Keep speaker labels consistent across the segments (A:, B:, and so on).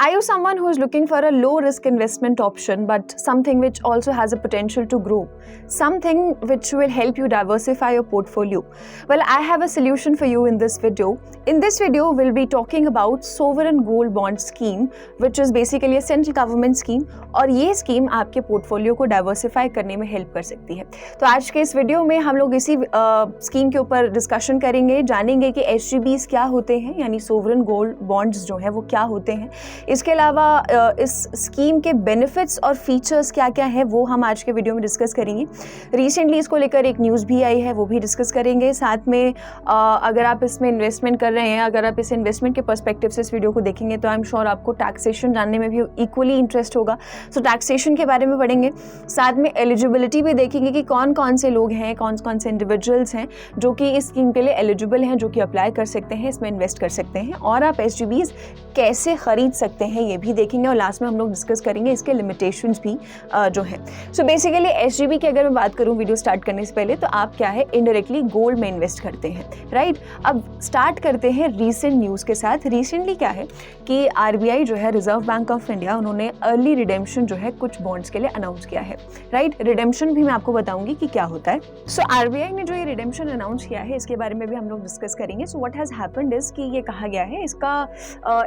A: Are you someone who is looking for a low risk investment option but something which also has a potential to grow? Something which will help you diversify your portfolio? Well, I have a solution for you in this video. In this video, we'll be talking about sovereign gold bond scheme, which is basically a central government scheme, और ये scheme आपके portfolio को diversify करने में help कर सकती है। तो आज के इस वीडियो में हम लोग इसी स्कीम के ऊपर डिस्कशन करेंगे, जानेंगे कि SGBs क्या होते हैं, यानी सोवरेन गोल्ड बॉन्ड्स जो है वो क्या होते हैं। इसके अलावा इस स्कीम के बेनिफिट्स और फीचर्स क्या क्या हैं वो हम आज के वीडियो में डिस्कस करेंगे। रिसेंटली इसको लेकर एक न्यूज़ भी आई है, वो भी डिस्कस करेंगे। साथ में अगर आप इसमें इन्वेस्टमेंट कर रहे हैं, अगर आप इस इन्वेस्टमेंट के पर्सपेक्टिव से इस वीडियो को देखेंगे तो आई एम श्योर आपको टैक्सेशन जानने में भी इक्वली इंटरेस्ट होगा। सो टैक्सेशन के बारे में पढ़ेंगे, साथ में एलिजिबिलिटी भी देखेंगे कि कौन कौन से लोग हैं, कौन कौन से इंडिविजुअल्स हैं जो कि इस स्कीम के लिए एलिजिबल हैं, जो कि अप्लाई कर सकते हैं, इसमें इन्वेस्ट कर सकते हैं, और आप SGBs कैसे खरीद सकते हैं ये भी देखेंगे। और लास्ट में हम लोग डिस्कस करेंगे इसके लिमिटेशंस भी जो है। सो बेसिकली SGB की अगर मैं बात करूं वीडियो स्टार्ट करने से पहले, तो आप क्या है इनडायरेक्टली गोल्ड में इन्वेस्ट करते हैं, राइट। अब स्टार्ट करते हैं रीसेंट न्यूज़ के साथ। रिसेंटली क्या है कि RBI जो है, रिजर्व बैंक ऑफ इंडिया, उन्होंने अर्ली रिडेम्पशन जो है कुछ बॉन्ड्स के लिए अनाउंस किया है, राइट। रिडेम्पशन भी मैं आपको बताऊंगी कि क्या होता है। सो RBI ने जो ये रिडेम्पशन अनाउंस किया है इसके बारे में भी हम लोग डिस्कस करेंगे। So what has happened is कि ये कहा गया है, इसका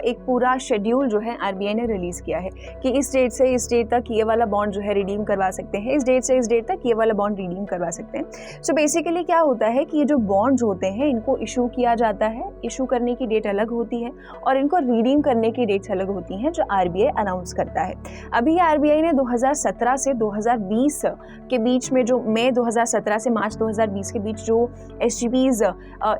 A: एक पूरा शेड्यूल जो है RBI ने रिलीज किया है कि इस डेट से इस डेट तक ये वाला बॉन्ड जो है रिडीम करवा सकते हैं, इस डेट से इस डेट तक ये वाला बॉन्ड रिडीम करवा सकते हैं। सो बेसिकली क्या होता है कि ये जो बॉन्ड्स होते हैं इनको इशू किया जाता है, इशू करने की डेट अलग होती है और इनको रिडीम करने की डेट्स अलग होती हैं जो RBI अनाउंस करता है। अभी RBI ने 2017 से 2020 के बीच में, जो मई 2017 से मार्च 2020 के बीच जो SGBs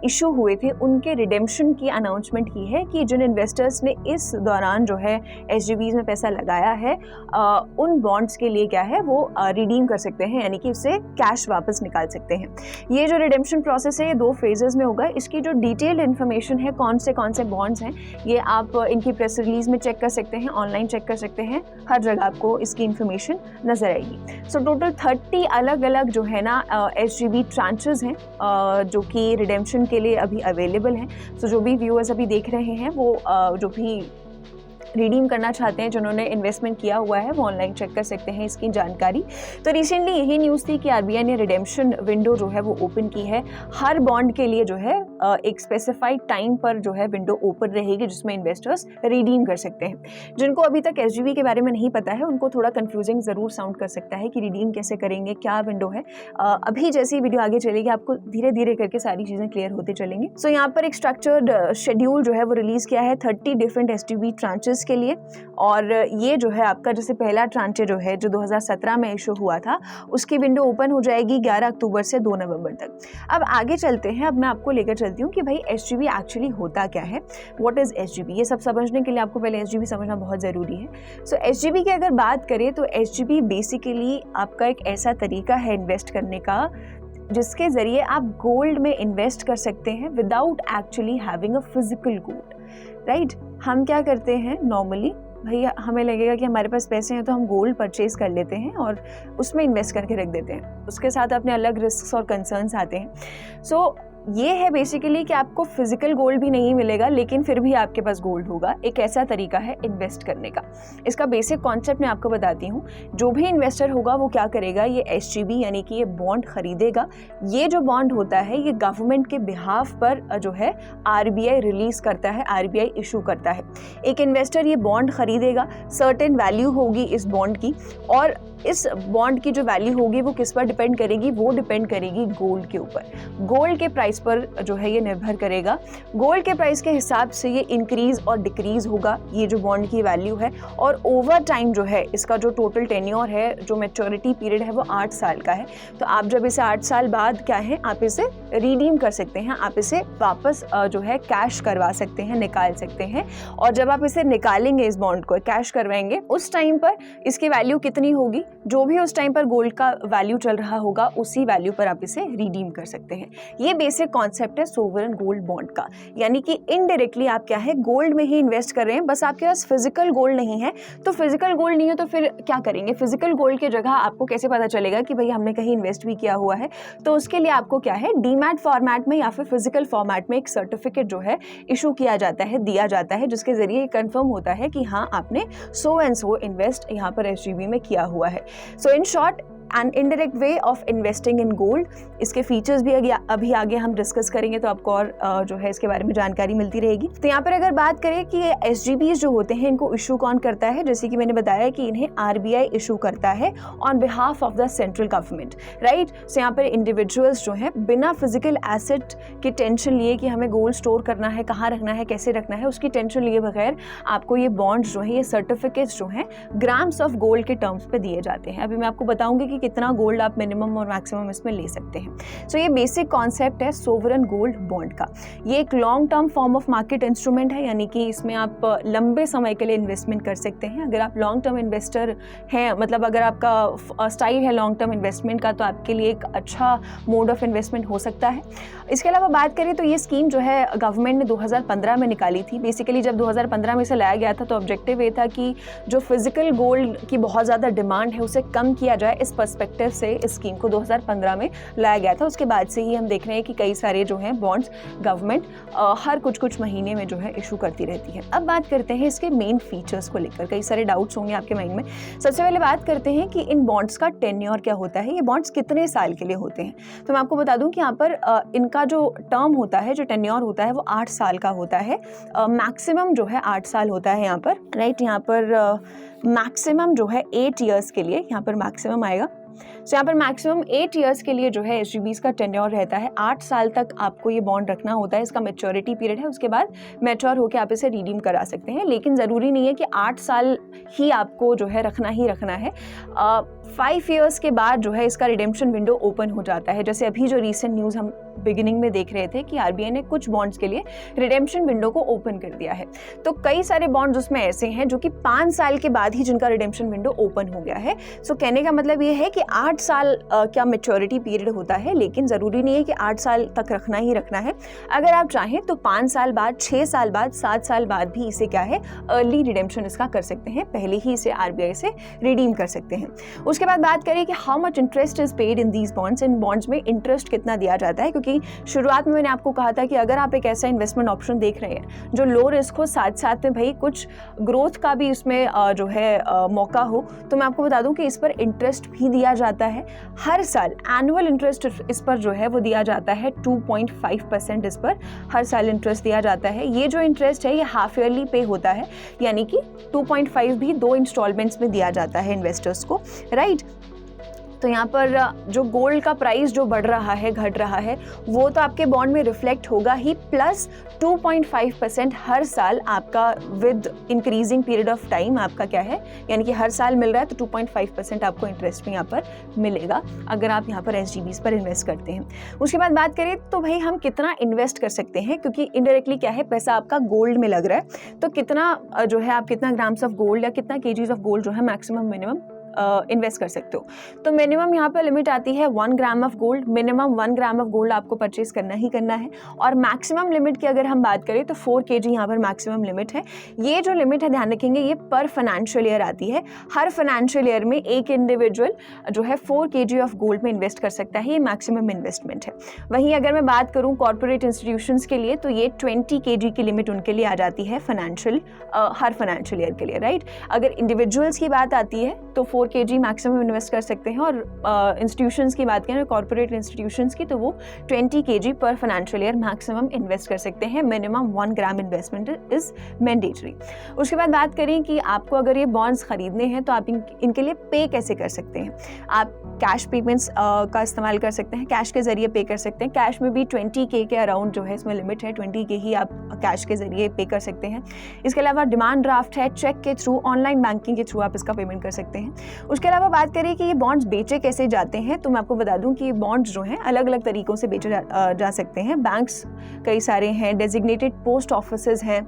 A: इशू हुए थे, उनके रिडेम्पशन की अनाउंसमेंट की है कि जिन इन्वेस्टर्स ने इस दौरान जो है SGBs में पैसा लगाया है उन बॉन्ड्स के लिए क्या है वो रिडीम कर सकते हैं, यानी कि उससे कैश वापस निकाल सकते हैं। ये जो रिडेम्पशन प्रोसेस है ये 2 फेजेस में होगा। इसकी जो डिटेल्ड इन्फॉर्मेशन है, कौन से बॉन्ड्स हैं, ये आप इनकी प्रेस रिलीज में चेक कर सकते हैं, ऑनलाइन चेक कर सकते हैं, हर जगह आपको इसकी इन्फॉर्मेशन नजर आएगी। सो टोटल 30 अलग अलग जो है ना SGB ट्रांचेस हैं जो कि रिडेम्पशन के लिए अभी अवेलेबल हैं। सो जो भी व्यूअर्स अभी देख रहे हैं वो जो भी रिडीम करना चाहते हैं, जिन्होंने इन्वेस्टमेंट किया हुआ है, वो ऑनलाइन चेक कर सकते हैं इसकी जानकारी। तो रिसेंटली यही न्यूज़ थी कि RBI ने रिडेम्पशन विंडो जो है वो ओपन की है। हर बॉन्ड के लिए जो है एक स्पेसिफाइड टाइम पर जो है विंडो ओपन रहेगी जिसमें इन्वेस्टर्स रिडीम कर सकते हैं। जिनको अभी तक SGB के बारे में नहीं पता है उनको थोड़ा कन्फ्यूजिंग ज़रूर साउंड कर सकता है कि रिडीम कैसे करेंगे, क्या विंडो है। अभी जैसी वीडियो आगे चलेगी आपको धीरे धीरे करके सारी चीज़ें क्लियर होते चलेंगी। सो यहाँ पर एक स्ट्रक्चर्ड शेड्यूल जो है वो रिलीज़ किया है 30 डिफरेंट SGB ट्रांचेस के लिए। और ये जो है आपका जैसे पहला ट्रांचे जो है जो 2017 में इशू हुआ था, उसकी विंडो ओपन हो जाएगी 11 अक्टूबर से 2 नवंबर तक। अब आगे चलते हैं, अब मैं आपको लेकर चलती हूँ कि भाई SGB एक्चुअली होता क्या है, व्हाट इज SGB। ये सब समझने के लिए आपको पहले SGB समझना बहुत ज़रूरी है। सो SGB की अगर बात करें तो SGB बेसिकली आपका एक ऐसा तरीका है इन्वेस्ट करने का जिसके ज़रिए आप गोल्ड में इन्वेस्ट कर सकते हैं without actually having a physical gold, right. हम क्या करते हैं नॉर्मली, भैया हमें लगेगा कि हमारे पास पैसे हैं तो हम गोल्ड परचेज कर लेते हैं और उसमें इन्वेस्ट करके रख देते हैं। उसके साथ अपने अलग रिस्क और कंसर्न्स आते हैं। सो ये है बेसिकली कि आपको फिजिकल गोल्ड भी नहीं मिलेगा लेकिन फिर भी आपके पास गोल्ड होगा। एक ऐसा तरीका है इन्वेस्ट करने का। इसका बेसिक कॉन्सेप्ट मैं आपको बताती हूँ। जो भी इन्वेस्टर होगा वो क्या करेगा, ये SGB यानी कि ये बॉन्ड खरीदेगा। ये जो बॉन्ड होता है ये गवर्नमेंट के बिहाफ पर जो है RBI रिलीज करता है, RBI इशू करता है। एक इन्वेस्टर ये बॉन्ड खरीदेगा, सर्टेन वैल्यू होगी इस बॉन्ड की, और इस बॉन्ड की जो वैल्यू होगी वो किस पर डिपेंड करेगी, वो डिपेंड करेगी गोल्ड के ऊपर। गोल्ड के प्राइस पर जो है ये निर्भर करेगा। गोल्ड के प्राइस के हिसाब से ये इंक्रीज और डिक्रीज होगा, ये जो बॉन्ड की वैल्यू है। और ओवर टाइम जो है इसका जो टोटल टेन्योर है, जो मैच्योरिटी पीरियड है वो 8 साल का है। तो आप जब इसे 8 साल बाद क्या है आप इसे रिडीम कर सकते हैं, आप इसे वापस जो है कैश करवा सकते हैं, निकाल सकते हैं। और जब आप इसे निकालेंगे, इस बॉन्ड को कैश करवाएंगे, उस टाइम पर इसकी वैल्यू कितनी होगी, जो भी उस टाइम पर गोल्ड का वैल्यू चल रहा होगा उसी वैल्यू पर आप इसे रिडीम कर सकते हैं। ये बेसिक बेसिक कॉन्सेप्ट है सोवरेन गोल्ड बॉन्ड का, यानी कि इनडायरेक्टली आप क्या है गोल्ड में ही इन्वेस्ट कर रहे हैं। बस आपके पास फिजिकल गोल्ड नहीं है, तो फिजिकल गोल्ड नहीं है तो फिर क्या करेंगे, फिजिकल गोल्ड की जगह आपको कैसे पता चलेगा कि भाई हमने कहीं इन्वेस्ट भी किया हुआ है, तो उसके लिए आपको क्या है डीमैट फॉर्मेट में या फिर फिजिकल फॉर्मेट में एक सर्टिफिकेट जो है इशू किया जाता है, दिया जाता है, जिसके जरिए कंफर्म होता है कि हाँ आपने सो एंड सो इन्वेस्ट यहाँ पर SGB में किया हुआ है। So in short an indirect way of investing in gold. इसके फीचर्स भी अभी आगे हम डिस्कस करेंगे, तो आपको और जो है इसके बारे में जानकारी मिलती रहेगी। तो यहाँ पर अगर बात करें कि ये SGBs जो होते हैं इनको इशू कौन करता है, जैसे कि मैंने बताया कि इन्हें RBI इशू करता है on behalf of the central government, right. So यहाँ पर इंडिविजुअल्स जो हैं बिना फिजिकल एसेट की टेंशन लिए कि हमें गोल्ड स्टोर करना है, कहाँ रखना है, कैसे रखना है, उसकी टेंशन लिए बगैर आपको ये बॉन्ड्स जो है, ये सर्टिफिकेट्स जो हैं ग्राम्स ऑफ गोल्ड के टर्म्स पे दिए जाते हैं। अभी मैं आपको बताऊंगी कि कितना गोल्ड आप मिनिमम और मैक्सिमम इसमें ले सकते हैं। सो ये बेसिक कॉन्सेप्ट है सोवरेन गोल्ड बॉन्ड का। ये एक long term form of market instrument है, यानी कि इसमें आप लंबे समय के लिए इन्वेस्टमेंट कर सकते हैं। अगर आप लॉन्ग टर्म इन्वेस्टर हैं, मतलब अगर आपका स्टाइल है लॉन्ग टर्म इन्वेस्टमेंट का, तो आपके लिए एक अच्छा मोड ऑफ इन्वेस्टमेंट हो सकता है। इसके अलावा बात करें तो ये स्कीम जो है गवर्नमेंट ने 2015 में निकाली थी। बेसिकली जब 2015 में इसे लाया गया था तो ऑब्जेक्टिव ये था कि जो फिजिकल गोल्ड की बहुत ज़्यादा डिमांड है उसे कम किया जाए। इस पर्सपेक्टिव से इस स्कीम को 2015 में लाया गया था। उसके बाद से ही हम देख रहे हैं कि कई सारे जो हैं बॉन्ड्स गवर्नमेंट हर कुछ महीने में जो है इशू करती रहती है। अब बात करते हैं इसके मेन फीचर्स को लेकर। कई सारे डाउट्स होंगे आपके माइंड में। सबसे पहले बात करते हैं कि इन बॉन्ड्स का टेन्योर क्या होता है, ये बॉन्ड्स कितने साल के लिए होते हैं। तो मैं आपको बता दूं कि यहाँ पर इनका जो टर्म होता है, जो टेन्योर होता है वो 8 साल का होता है। मैक्सिमम जो है 8 साल होता है यहाँ पर, राइट। यहाँ पर मैक्सिमम जो है 8 ईयर्स के लिए यहाँ पर मैक्सिमम आएगा। सो यहाँ पर मैक्सिमम 8 ईयर्स के लिए जो है SGBs का टेन्योर रहता है। 8 साल तक आपको ये बॉन्ड रखना होता है, इसका मैच्योरिटी पीरियड है। उसके बाद मैच्योर होकर आप इसे रिडीम करा सकते हैं, लेकिन ज़रूरी नहीं है कि 8 साल ही आपको जो है रखना ही रखना है। 5 ईयर्स के बाद जो है इसका रिडेम्पशन विंडो ओपन हो जाता है। जैसे अभी जो रीसेंट न्यूज़ हम बिगिनिंग में देख रहे थे कि RBI ने कुछ बॉन्ड्स के लिए रिडेम्पशन विंडो को ओपन कर दिया है। तो कई सारे बॉन्ड्स उसमें ऐसे हैं जो कि 5 साल के बाद ही जिनका रिडेम्पशन विंडो ओपन हो गया है। सो कहने का मतलब ये है कि 8 साल क्या मैच्योरिटी पीरियड होता है, लेकिन ज़रूरी नहीं है कि 8 साल तक रखना ही रखना है। अगर आप चाहें तो 5 साल बाद, 6 साल बाद, 7 साल बाद भी इसे क्या है अर्ली रिडेम्पशन इसका कर सकते हैं, पहले ही इसे RBI से रिडीम कर सकते हैं। उसके बाद बात करें कि how much interest is paid in these bonds. In bonds में इंटरेस्ट कितना दिया जाता है, क्योंकि शुरुआत में मैंने आपको कहा था कि अगर आप एक ऐसा इन्वेस्टमेंट ऑप्शन देख रहे हैं जो लो रिस्क हो, साथ साथ में भाई कुछ ग्रोथ का भी उसमें जो है मौका हो, तो मैं आपको बता दूं कि इस पर इंटरेस्ट भी दिया जाता है। हर साल एनुअल इंटरेस्ट इस पर जो है वो दिया जाता है 2.5%। इस पर हर साल इंटरेस्ट दिया जाता है। ये जो इंटरेस्ट है ये हाफ ईयरली पे होता है, यानी कि 2.5 भी 2 इंस्टॉलमेंट्स में दिया जाता है इन्वेस्टर्स को, राइट। तो यहाँ पर जो गोल्ड का प्राइस जो बढ़ रहा है, घट रहा है, वो तो आपके बॉन्ड में रिफ्लेक्ट होगा ही, प्लस 2.5% हर साल आपका with increasing period of time आपका क्या है, यानी कि हर साल मिल रहा है, तो 2.5% आपको इंटरेस्ट भी यहाँ पर मिलेगा अगर आप यहाँ पर SGBs पर इन्वेस्ट करते हैं। उसके बाद बात करें तो भाई हम कितना इन्वेस्ट कर सकते हैं, क्योंकि इनडायरेक्टली क्या है पैसा आपका गोल्ड में लग रहा है, तो कितना जो है आप कितना ग्राम्स ऑफ गोल्ड या कितना kgs ऑफ गोल्ड जो है मैक्सिमम मिनिमम इन्वेस्ट कर सकते हो। तो मिनिमम यहाँ पर लिमिट आती है 1 gram of gold. Minimum 1 gram of gold आपको परचेज करना ही करना है। और मैक्सिमम लिमिट की अगर हम बात करें तो 4 kg यहाँ पर मैक्सिमम लिमिट है। ये जो लिमिट है ध्यान रखेंगे ये पर फाइनेंशियल ईयर आती है। हर फाइनेंशियल ईयर में एक इंडिविजुअल जो है 4 kg ऑफ गोल्ड में इन्वेस्ट कर सकता है, ये मैक्सिमम इन्वेस्टमेंट है। वहीं अगर मैं बात करूँ कॉर्पोरेट इंस्टीट्यूशंस के लिए तो ये 20 kg की लिमिट उनके लिए आ जाती है हर फाइनेंशियल ईयर के लिए, राइट। अगर इंडिविजुअल्स की बात आती है तो 4 kg मैक्सिमम इन्वेस्ट कर सकते हैं, और इंस्टीट्यूशंस की बात करें कॉर्पोरेट इंस्टीट्यूशंस की तो वो 20 kg पर फाइनेंशियल ईयर मैक्सिमम इन्वेस्ट कर सकते हैं। Minimum 1 gram investment is mandatory. उसके बाद बात करें कि आपको अगर ये बॉन्ड्स खरीदने हैं तो आप इनके लिए पे कैसे कर सकते हैं। आप कैश पेमेंट्स का इस्तेमाल कर सकते हैं, कैश के जरिए पे कर सकते हैं। कैश में भी 20K के अराउंड जो है इसमें लिमिट है, 20K ही आप कैश के जरिए पे कर सकते हैं। इसके अलावा डिमांड ड्राफ्ट है, चेक के थ्रू, ऑनलाइन बैंकिंग के थ्रू आप इसका पेमेंट कर सकते हैं। उसके अलावा बात करें कि ये बॉन्ड्स बेचे कैसे जाते हैं, तो मैं आपको बता दूं कि ये बॉन्ड्स जो हैं अलग अलग तरीकों से बेचे जा सकते हैं। बैंक्स कई सारे हैं, डेजिग्नेटेड पोस्ट ऑफिसेज हैं,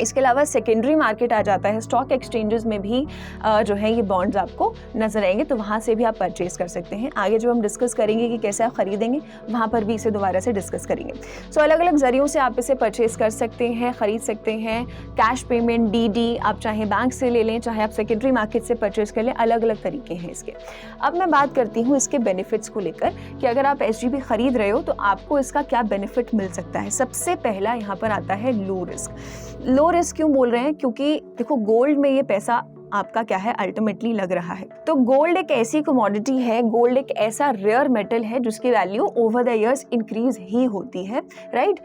A: इसके अलावा सेकेंडरी मार्केट आ जाता है, स्टॉक एक्सचेंजेस में भी जो है ये बॉन्ड्स आपको नजर आएंगे, तो वहाँ से भी आप परचेज कर सकते हैं। आगे जो हम डिस्कस करेंगे कि कैसे आप खरीदेंगे, वहाँ पर भी इसे दोबारा से डिस्कस करेंगे। सो अलग अलग जरियों से आप इसे परचेज कर सकते हैं, खरीद सकते हैं। कैश पेमेंट, डीडी, आप चाहे बैंक से ले लें, चाहे आप सेकेंडरी मार्केट से परचेज कर लें, अलग अलग तरीके हैं इसके। अब मैं बात करती हूँ इसके बेनिफिट्स को लेकर कि अगर आप SGB खरीद रहे हो तो आपको इसका क्या बेनिफिट मिल सकता है। सबसे पहला यहाँ पर आता है लो रिस्क। लो रिस्क क्यों बोल रहे हैं? क्योंकि देखो गोल्ड में ये पैसा आपका क्या है अल्टीमेटली लग रहा है। तो गोल्ड एक ऐसी कमोडिटी है, गोल्ड एक ऐसा रेयर मेटल है जिसकी value over the years increase ही होती है, राइट।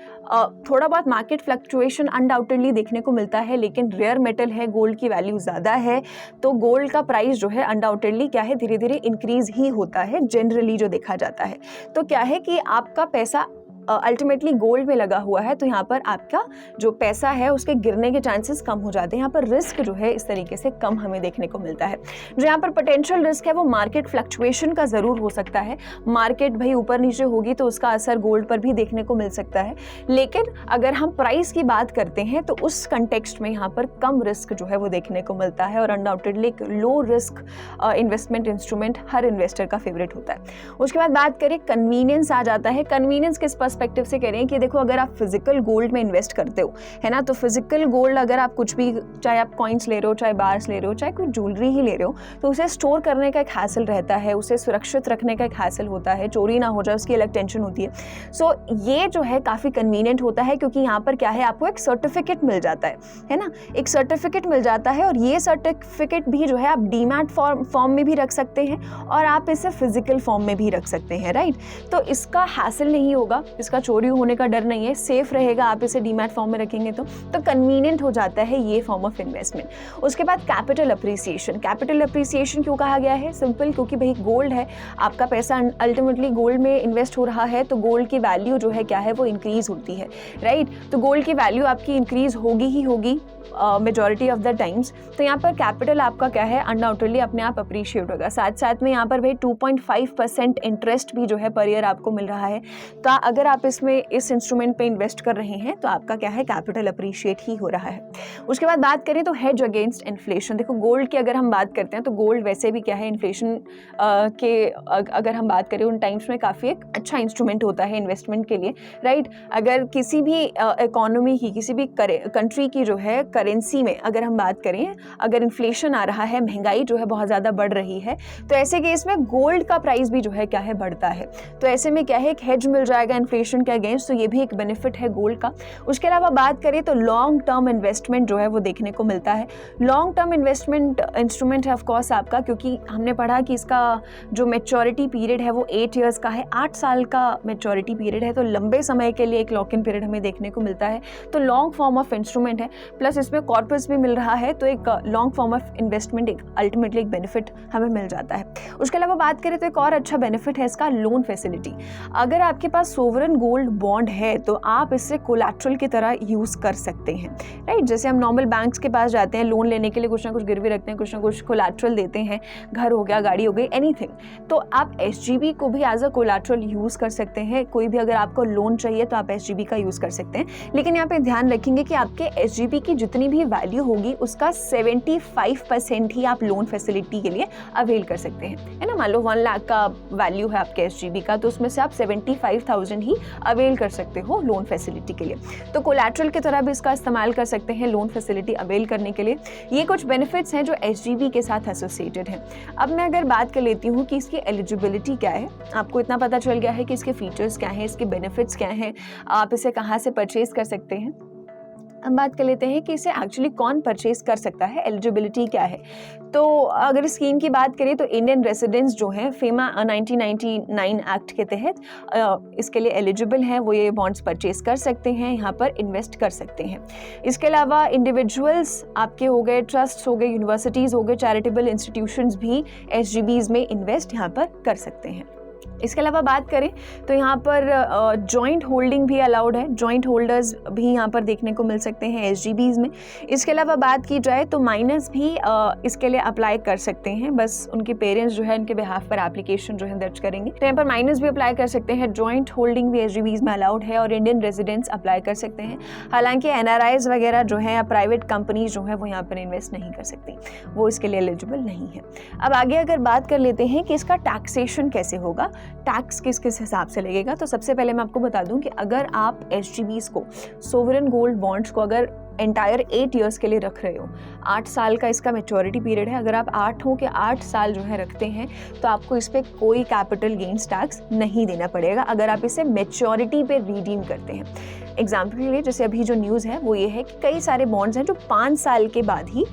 A: थोड़ा बहुत मार्केट फ्लक्चुएशन अनडाउटेडली देखने को मिलता है, लेकिन रेयर मेटल है, गोल्ड की वैल्यू ज़्यादा है, तो गोल्ड का प्राइस जो है अनडाउटेडली क्या है धीरे धीरे इंक्रीज ही होता है, जनरली जो देखा जाता है। तो क्या है कि आपका पैसा अल्टीमेटली गोल्ड में लगा हुआ है, तो यहाँ पर आपका जो पैसा है उसके गिरने के चांसेस कम हो जाते हैं। यहाँ पर रिस्क जो है इस तरीके से कम हमें देखने को मिलता है। जो यहाँ पर पोटेंशियल रिस्क है वो मार्केट फ्लक्चुएशन का ज़रूर हो सकता है। मार्केट भाई ऊपर नीचे होगी तो उसका असर गोल्ड पर भी देखने को मिल सकता है, लेकिन अगर हम प्राइस की बात करते हैं तो उस कंटेक्स्ट में यहाँ पर कम रिस्क जो है वो देखने को मिलता है, और अनडाउटेडली एक लो रिस्क इन्वेस्टमेंट इंस्ट्रूमेंट हर इन्वेस्टर का फेवरेट होता है। उसके बाद बात करें कन्वीनियंस आ जाता है। कन्वीनियंस किस पर्सपेक्टिव से करें कि देखो अगर आप फिजिकल गोल्ड में इन्वेस्ट करते हो, है ना, तो फिजिकल गोल्ड अगर आप कुछ भी, चाहे आप कॉइन्स ले रहे हो, चाहे बार्स ले रहे हो, चाहे कोई ज्वेलरी ही ले रहे हो, तो उसे स्टोर करने का एक हैसल रहता है, उसे सुरक्षित रखने का एक हैसल होता है, चोरी ना हो जाए उसकी अलग टेंशन होती है। सो ये जो है काफ़ी कन्वीनियंट होता है, क्योंकि यहाँ पर क्या है आपको एक सर्टिफिकेट मिल जाता है ना, एक सर्टिफिकेट मिल जाता है, और ये सर्टिफिकेट भी जो है आप डीमैट फॉर्म में भी रख सकते हैं और आप इसे फिजिकल फॉर्म में भी रख सकते हैं, राइट। तो इसका हैसल नहीं होगा, इसका चोरी होने का डर नहीं है, सेफ रहेगा आप इसे डीमैट फॉर्म में रखेंगे तो कन्वीनियंट हो जाता है ये फॉर्म ऑफ इन्वेस्टमेंट। उसके बाद कैपिटल अप्रिसिएशन। कैपिटल अप्रिसिएशन क्यों कहा गया है? सिंपल, क्योंकि भाई गोल्ड है, आपका पैसा अल्टीमेटली गोल्ड में इन्वेस्ट हो रहा है, तो गोल्ड की वैल्यू जो है क्या है वो इंक्रीज होती है, राइट। तो गोल्ड की वैल्यू आपकी इंक्रीज होगी ही होगी मेजॉरिटी ऑफ द टाइम्स। तो यहाँ पर कैपिटल आपका क्या है अनडाउटेडली अपने आप अप्रिशिएट होगा। साथ साथ में यहाँ पर भाई 2.5% इंटरेस्ट भी जो है पर ईयर आपको मिल रहा है। तो अगर आप इसमें इस इंस्ट्रूमेंट पे इन्वेस्ट कर रहे हैं तो आपका क्या है कैपिटल अप्रिशिएट ही हो रहा है। उसके बाद बात करें तो हेज अगेंस्ट इन्फ्लेशन। देखो गोल्ड की अगर हम बात करते हैं तो गोल्ड वैसे भी क्या है इन्फ्लेशन के अगर हम बात करें उन टाइम्स में काफ़ी एक अच्छा इंस्ट्रूमेंट होता है इन्वेस्टमेंट के लिए, राइट। अगर किसी भी इकोनॉमी की, किसी भी कंट्री की जो है करेंसी में अगर हम बात करें, अगर इन्फ्लेशन आ रहा है, महंगाई जो है बहुत ज़्यादा बढ़ रही है, तो ऐसे केस में गोल्ड का प्राइस भी जो है क्या है बढ़ता है। तो ऐसे में क्या है एक हेज मिल जाएगा इन्फ्लेशन के अगेंस्ट, तो ये भी एक बेनिफिट है गोल्ड का। उसके अलावा बात करें तो लॉन्ग टर्म इन्वेस्टमेंट जो है वो देखने को मिलता है। लॉन्ग टर्म इन्वेस्टमेंट इंस्ट्रूमेंट है ऑफकोर्स आपका, क्योंकि हमने पढ़ा कि इसका जो मैच्योरिटी पीरियड है वो 8 ईयर्स का है, 8 साल का मैच्योरिटी पीरियड है, तो लंबे समय के लिए एक लॉक इन पीरियड हमें देखने को मिलता है। तो लॉन्ग फॉर्म ऑफ इंस्ट्रूमेंट है, प्लस इसमें कॉर्पस भी मिल रहा है, तो एक लॉन्ग फॉर्म ऑफ इन्वेस्टमेंट एक अल्टीमेटली एक बेनिफिट हमें मिल जाता है। उसके अलावा बात करें तो एक और अच्छा बेनिफिट है इसका लोन फैसिलिटी। अगर आपके पास सोवरेन गोल्ड बॉन्ड है तो आप इससे कोलैटरल की तरह यूज़ कर सकते हैं, राइट। जैसे हम नॉर्मल बैंक्स के पास जाते हैं लोन लेने के लिए, कुछ ना कुछ गिरवी रखते हैं, कुछ ना कुछ कोलैटरल देते हैं, घर हो गया, गाड़ी हो गई, एनीथिंग, तो आप SGB को भी एज अ कोलैटरल यूज़ कर सकते हैं। कोई भी अगर आपको लोन चाहिए तो आप SGB का यूज़ कर सकते हैं, लेकिन यहाँ पे ध्यान रखेंगे कि आपके SGB की जितनी भी वैल्यू होगी उसका 75% ही आप लोन फैसिलिटी के लिए अवेल कर सकते हैं, है ना। मान लो 1 लाख का वैल्यू है आपके SGB का, तो उसमें से आप 75,000 ही अवेल कर सकते हो लोन फैसिलिटी के लिए। तो कोलैटरल की तरह भी इसका इस्तेमाल कर सकते हैं लोन फैसिलिटी अवेल करने के लिए। ये कुछ बेनिफिट्स हैं जो SGB के साथ एसोसिएटेड हैं। अब मैं अगर बात कर लेती हूँ कि इसकी एलिजिबिलिटी क्या है, आपको इतना पता चल गया है कि इसके फीचर्स क्या हैं, इसके बेनिफिट्स क्या हैं, आप इसे कहाँ से परचेज कर सकते हैं। हम बात कर लेते हैं कि इसे एक्चुअली कौन परचेज कर सकता है, एलिजिबिलिटी क्या है। तो अगर स्कीम की बात करें तो इंडियन रेसिडेंट्स जो हैं फेमा 1999 एक्ट के तहत इसके लिए एलिजिबल हैं, वो ये बॉन्ड्स परचेज कर सकते हैं, यहाँ पर इन्वेस्ट कर सकते हैं। इसके अलावा इंडिविजुअल्स आपके हो गए, ट्रस्ट हो गए, यूनिवर्सिटीज़ हो गए, चैरिटेबल इंस्टीट्यूशंस भी SGBs में इन्वेस्ट यहाँ पर कर सकते हैं। इसके अलावा बात करें तो यहाँ पर जॉइंट होल्डिंग भी अलाउड है, जॉइंट होल्डर्स भी यहाँ पर देखने को मिल सकते हैं एसजीबीज़ में। इसके अलावा बात की जाए तो माइनर्स भी इसके लिए अप्लाई कर सकते हैं, बस उनके पेरेंट्स जो है उनके बिहाफ पर एप्लीकेशन जो है दर्ज करेंगे। तो यहाँ पर माइनर्स भी अप्लाई कर सकते हैं, जॉइंट होल्डिंग भी एसजीबीज़ में अलाउड है और इंडियन रेजिडेंट्स अप्लाई कर सकते हैं। हालांकि एनआरआईज वगैरह जो है या प्राइवेट कंपनीज जो है वो यहाँ पर इन्वेस्ट नहीं कर सकती, वो इसके लिए एलिजिबल नहीं है। अब आगे अगर बात कर लेते हैं कि इसका टैक्सेशन कैसे होगा, टैक्स किस किस हिसाब से लगेगा, तो सबसे पहले मैं आपको बता दूं कि अगर आप एसजीबीज़ को, सोवरेन गोल्ड बॉन्ड्स को अगर एंटायर 8 ईयर्स के लिए रख रहे हो, 8 साल का इसका मैच्योरिटी पीरियड है, अगर आप 8 साल जो है रखते हैं तो आपको इस पर कोई कैपिटल गेन्स टैक्स नहीं देना पड़ेगा अगर आप इसे मैच्योरिटी पे रिडीम करते हैं। एग्जाम्पल के लिए जैसे अभी जो न्यूज़ है वो ये है कि कई सारे बॉन्ड्स हैं जो 5 साल के बाद ही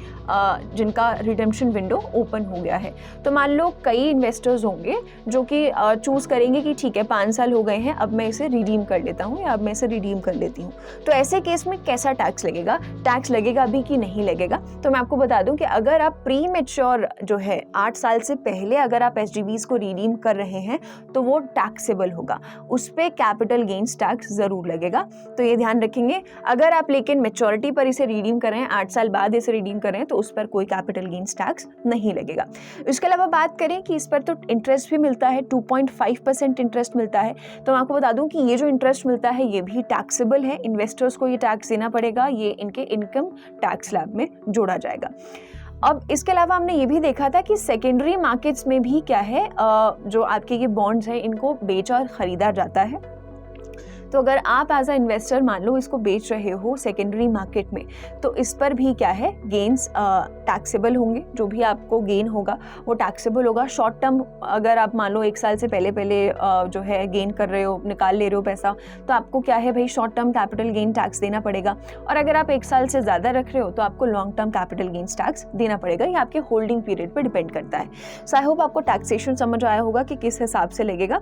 A: जिनका रिडेम्पशन विंडो ओपन हो गया है। तो मान लो कई इन्वेस्टर्स होंगे जो कि चूज़ करेंगे कि ठीक है 5 साल हो गए हैं, अब मैं इसे रिडीम कर लेता हूँ या अब मैं इसे रिडीम कर लेती हूँ। तो ऐसे केस में कैसा टैक्स लगेगा, टैक्स लगेगा अभी कि नहीं लगेगा, तो मैं आपको बता दूं कि अगर आप प्री मैच्योर जो है 8 साल से पहले अगर आप एसजीबीज़ को रिडीम कर रहे हैं तो वो टैक्सेबल होगा, उस पर कैपिटल गेन्स टैक्स ज़रूर लगेगा। तो ये ध्यान रखेंगे। अगर आप लेकिन मैच्योरिटी पर इसे रिडीम कर रहे हैं, 8 साल बाद इसे रिडीम कर रहे हैं, तो उस पर कोई कैपिटल गेन्स टैक्स नहीं लगेगा। इसके अलावा बात करें कि इस पर तो इंटरेस्ट भी मिलता है, 2.5% इंटरेस्ट मिलता है। तो मैं आपको बता दूं कि ये जो इंटरेस्ट मिलता है ये भी टैक्सेबल है, इन्वेस्टर्स को ये टैक्स देना पड़ेगा, ये इनके इनकम टैक्स स्लैब में जोड़ा जाएगा। अब इसके अलावा हमने ये भी देखा था कि सेकेंडरी मार्केट्स में भी क्या है, जो आपके ये बॉन्ड्स हैं इनको बेचा और ख़रीदा जाता है। तो अगर आप एज अ इन्वेस्टर मान लो इसको बेच रहे हो सेकेंडरी मार्केट में, तो इस पर भी क्या है गेन्स टैक्सेबल होंगे, जो भी आपको गेन होगा वो टैक्सेबल होगा। शॉर्ट टर्म अगर आप मान लो 1 साल से पहले जो है गेन कर रहे हो, निकाल ले रहे हो पैसा, तो आपको क्या है भाई short term capital gain tax देना पड़ेगा। और अगर आप 1 साल से ज़्यादा रख रहे हो तो आपको long term capital gains tax देना पड़ेगा, ये आपके होल्डिंग पीरियड पर डिपेंड करता है। सो आई होप आपको टैक्सेशन समझ आया होगा कि किस हिसाब से लगेगा।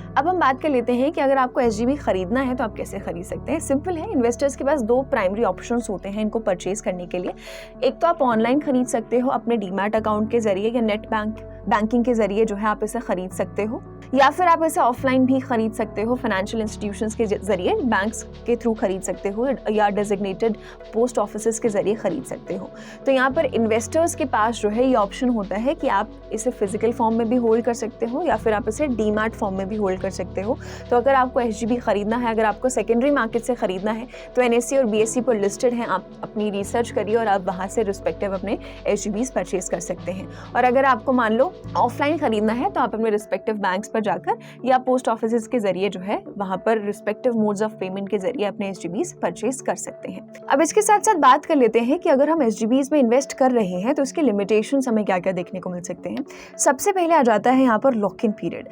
A: अब हम बात कर लेते हैं कि अगर आपको एसजीबी खरीदना है तो आप कैसे खरीद सकते हैं। सिंपल है, इन्वेस्टर्स के पास 2 प्राइमरी ऑप्शंस होते हैं इनको परचेज करने के लिए। एक तो आप ऑनलाइन खरीद सकते हो अपने डीमैट अकाउंट के जरिए या नेट बैंकिंग के जरिए जो है आप इसे खरीद सकते हो, या फिर आप इसे ऑफलाइन भी खरीद सकते हो, फाइनेंशियल इंस्टीट्यूशंस के जरिए, बैंक्स के थ्रू खरीद सकते हो या डेजिग्नेटेड पोस्ट ऑफिसेज के जरिए खरीद सकते हो। तो यहाँ पर इन्वेस्टर्स के पास जो है ये ऑप्शन होता है कि आप इसे फिजिकल फॉर्म में भी होल्ड कर सकते हो या फिर आप इसे डीमैट फॉर्म में भी होल्ड कर सकते हो। तो अगर आपको एसजीबी खरीदना है, अगर आपको सेकेंडरी मार्केट से खरीदना है तो एनएससी और बीएसई पर लिस्टेड हैं, आप अपनी रिसर्च करिए और आप वहाँ से रिस्पेक्टिव अपने एसजीबीज परचेज कर सकते हैं। और अगर आपको मान लो ऑफलाइन खरीदना है तो आप अपने रिस्पेक्टिव बैंक्स पर जाकर या पोस्ट ऑफिस के जरिए जो है वहाँ पर रिस्पेक्टिव मोड्स ऑफ पेमेंट के जरिए अपने एसजीबीज परचेज कर सकते हैं। अब इसके साथ साथ बात कर लेते हैं कि अगर हम एसजीबीज में इन्वेस्ट कर रहे हैं तो इसके लिमिटेशंस हमें क्या क्या देखने को मिल सकते हैं। सबसे पहले आ जाता है यहाँ पर लॉक इन पीरियड।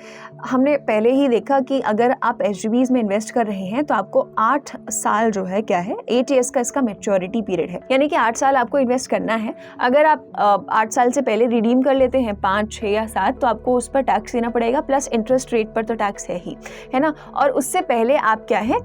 A: हमने पहले ही देखा कि अगर आप एसजीबीज में इन्वेस्ट कर रहे हैं तो आपको 8 साल जो है क्या है 8 ईयर्स का इसका मैच्योरिटी पीरियड है, यानी कि 8 साल आपको इन्वेस्ट करना है। अगर आप 8 साल से पहले रिडीम कर लेते हैं 5, 6 या 7 तो आपको उस पर टैक्स देना पड़ेगा, प्लस इंटरेस्ट रेट पर तो टैक्स है ही, है ना। और उससे पहले आप क्या है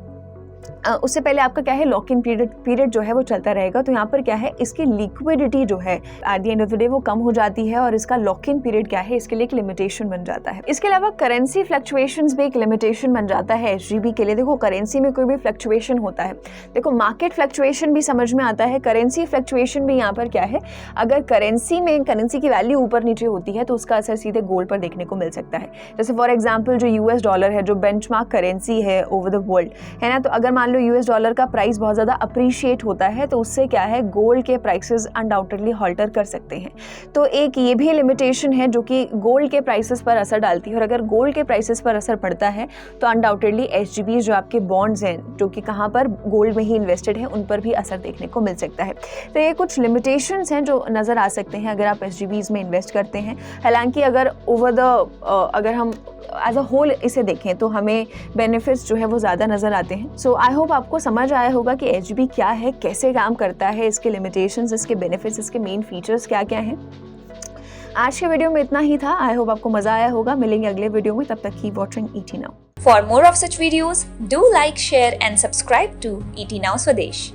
A: उससे पहले आपका क्या है लॉक इन पीरियड जो है वो चलता रहेगा। तो यहाँ पर क्या है इसकी लिक्विडिटी जो है at the end of the day वो कम हो जाती है और इसका लॉक इन पीरियड क्या है इसके लिए एक लिमिटेशन बन जाता है। इसके अलावा करेंसी फ्लक्चुएशंस भी एक लिमिटेशन बन जाता है एसजीबी के लिए। देखो करेंसी में कोई भी फ्लक्चुएशन होता है, देखो मार्केट फ्लक्चुएशन भी समझ में आता है, करेंसी फ्लक्चुएशन भी यहाँ पर क्या है, अगर करेंसी की वैल्यू ऊपर नीचे होती है तो उसका असर सीधे गोल्ड पर देखने को मिल सकता है। जैसे फॉर एग्जाम्पल जो यूएस डॉलर है, जो बेंचमार्क करेंसी है ओवर द वर्ल्ड, है ना, तो अगर मान लो यूएस डॉलर का प्राइस बहुत ज़्यादा अप्रिशिएट होता है तो उससे क्या है गोल्ड के प्राइसेस अनडाउटेडली हॉल्टर कर सकते हैं। तो एक ये भी लिमिटेशन है जो कि गोल्ड के प्राइसेस पर असर डालती है, और अगर गोल्ड के प्राइसेस पर असर पड़ता है तो अनडाउटेडली एसजीबीज जो आपके बॉन्ड्स हैं जो कि कहाँ पर गोल्ड में ही इन्वेस्टेड हैं उन पर भी असर देखने को मिल सकता है। तो ये कुछ लिमिटेशंस हैं जो नज़र आ सकते हैं अगर आप एसजीबीज में इन्वेस्ट करते हैं। हालांकि अगर अगर हम एज अ होल इसे देखें तो हमें बेनिफिट्स जो है वो ज़्यादा नज़र आते हैं। सो आई होप आपको समझ आया होगा कि एसजीबी क्या है, कैसे काम करता है, इसके लिमिटेशंस, इसके बेनिफिट्स, इसके मेन फीचर्स क्या क्या हैं। आज के वीडियो में इतना ही था। आई होप आपको मज़ा आया होगा। मिलेंगे अगले वीडियो में, तब तक keep watching ET Now।
B: For more of such videos, do like, share and subscribe to ET Now Swadesh.